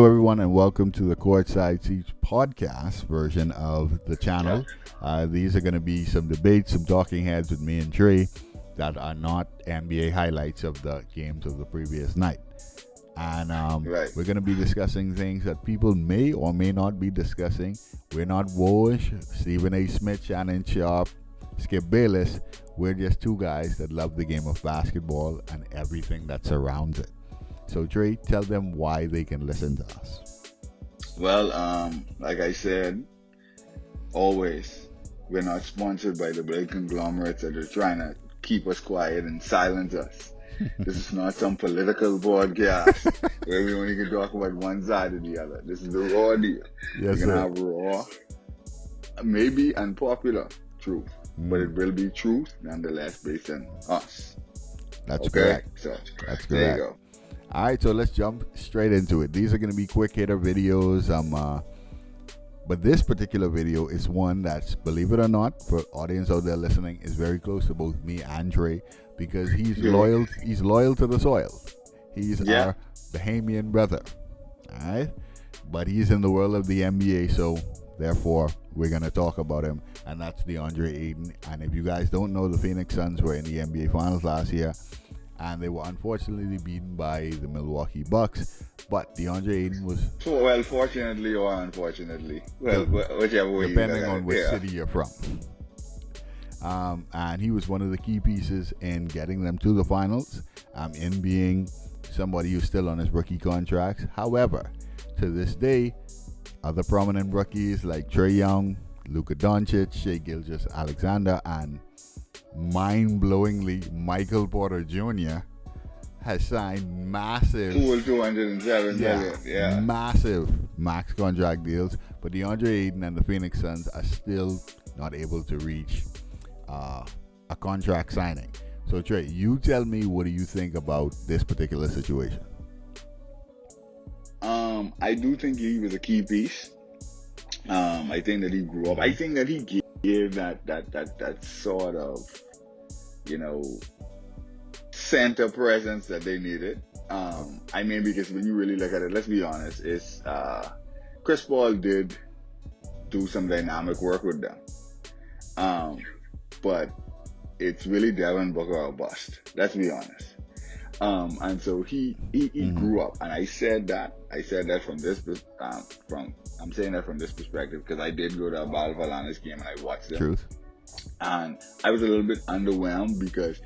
everyone, and welcome to the Courtside Seats podcast version of the channel. These are going to be some debates, some talking heads with me and Trey that are not NBA highlights of the games of the previous night. And we're going to be discussing things that people may or may not be discussing. We're not Woj, Stephen A. Smith, Shannon Sharp, Skip Bayless. We're just two guys that love the game of basketball and everything that surrounds it. So Trey, tell them why they can listen to us. Well, like I said, always, we're not sponsored by the big conglomerates that are trying to keep us quiet and silence us. This is not some political broadcast where we only can talk about one side or the other. This is the raw deal. Yes, we're going to have raw, maybe unpopular truth, but it will be truth nonetheless based on us. That's correct. So, that's correct. There you go. All right, so let's jump straight into it. These are going to be quick hitter videos. But this particular video is one that's, believe it or not, for audience out there listening, is very close to both me and Trey because he's loyal. He's loyal to the soil. He's our Bahamian brother. All right, but he's in the world of the NBA, so therefore we're going to talk about him, and that's DeAndre Ayton. And if you guys don't know, the Phoenix Suns were in the NBA Finals last year, and they were unfortunately beaten by the Milwaukee Bucks. But DeAndre Ayton was... Well, fortunately or unfortunately. Well, whichever way depending on which city you're from. And he was one of the key pieces in getting them to the finals, in being somebody who's still on his rookie contracts. However, to this day, other prominent rookies like Trae Young, Luka Doncic, Shai Gilgeous-Alexander, and mind-blowingly Michael Porter Jr. has signed massive massive max contract deals, but DeAndre Ayton and the Phoenix Suns are still not able to reach a contract signing. So Trey, you tell me, what do you think about this particular situation? I do think he was a key piece. I think that he grew up. I think that he gave that sort of, center presence that they needed. I mean, because when you really look at it, let's be honest, it's Chris Paul did do some dynamic work with them. But it's really Devin Booker or bust. Let's be honest. And so he grew up, and I said that from this I'm saying that from this perspective because I did go to a Bal Valanis game and I watched it. Truth. And I was a little bit underwhelmed because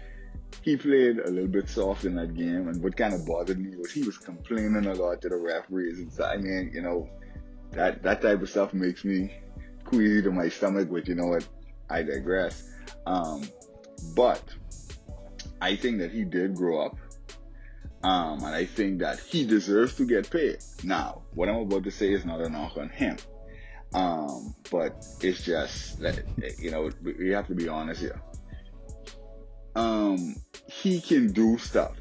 he played a little bit soft in that game, and what kind of bothered me was he was complaining a lot to the referees. And so, I mean, that type of stuff makes me queasy to my stomach, but you know what? I digress. But I think that he did grow up. And I think that he deserves to get paid. Now, what I'm about to say is not a knock on him. But it's just that, we have to be honest here. He can do stuff.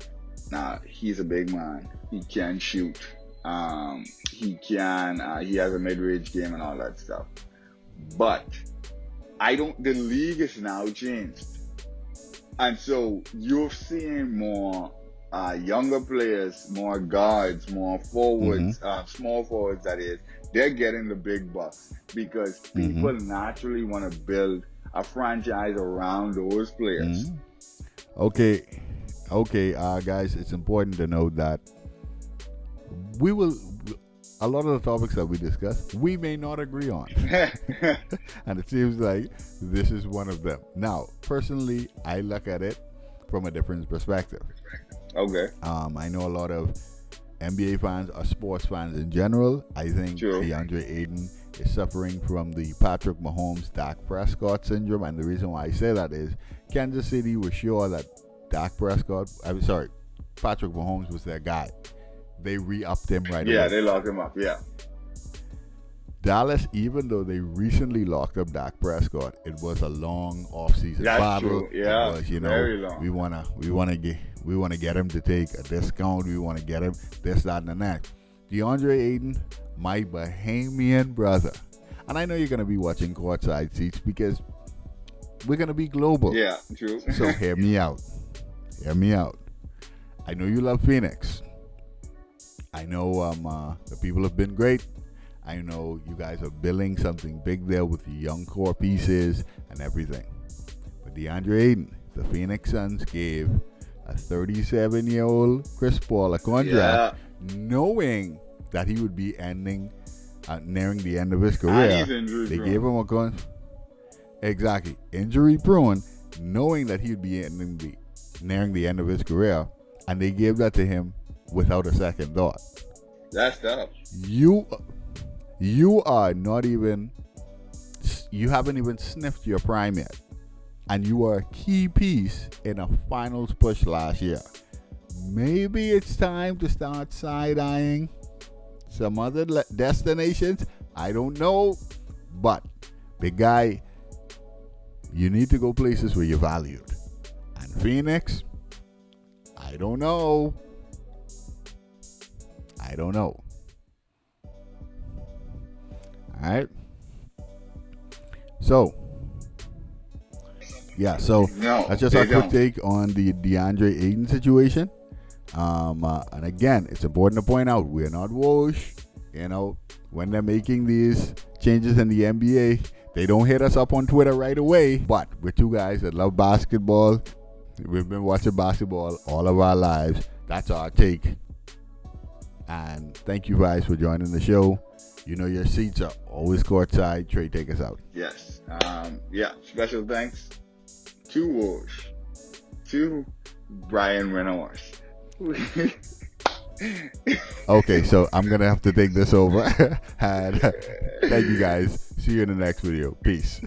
Now, he's a big man. He can shoot. He has a mid-range game and all that stuff. But the league is now changed. And so you're seeing more younger players, more guards, more forwards, small forwards, that is. They're getting the big bucks because people naturally want to build a franchise around those players. Okay, guys, it's important to note that a lot of the topics that we discuss, we may not agree on. And it seems like this is one of them. Now, personally, I look at it from a different perspective. Okay. I know a lot of NBA fans or sports fans in general. I think DeAndre Ayton is suffering from the Patrick Mahomes, Dak Prescott syndrome. And the reason why I say that is Kansas City was sure that Patrick Mahomes was their guy. They re-upped him right away. Yeah, they locked him up, yeah. Dallas, even though they recently locked up Dak Prescott, it was a long off-season battle. True. Yeah, it was, very long. We wanna get him to take a discount. We want to get him this, that, and the next. DeAndre Ayton, my Bahamian brother, and I know you're gonna be watching Courtside Seats because we're gonna be global. Yeah, true. So hear me out. I know you love Phoenix. I know the people have been great. I know you guys are building something big there with the young core pieces and everything. But DeAndre Ayton, the Phoenix Suns gave a 37-year-old Chris Paul a contract, knowing that he would be nearing the end of his career. They gave him a contract. Exactly. Injury prone, knowing that he would be nearing the end of his career, and they gave that to him without a second thought. That's tough. You are not even, you haven't even sniffed your prime yet. And you are a key piece in a finals push last year. Maybe it's time to start side-eyeing some other destinations. I don't know. But, big guy, you need to go places where you're valued. And Phoenix, I don't know. Alright. So that's just our quick take on the DeAndre Ayton situation. And again, it's important to point out we're not Woj. When they're making these changes in the NBA, they don't hit us up on Twitter right away. But we're two guys that love basketball. We've been watching basketball all of our lives. That's our take. And thank you guys for joining the show. Your seats are always courtside. Trey, take us out. Yes. Special thanks to Woj, to Brian Reynolds. Okay, so I'm going to have to take this over. And thank you guys. See you in the next video. Peace.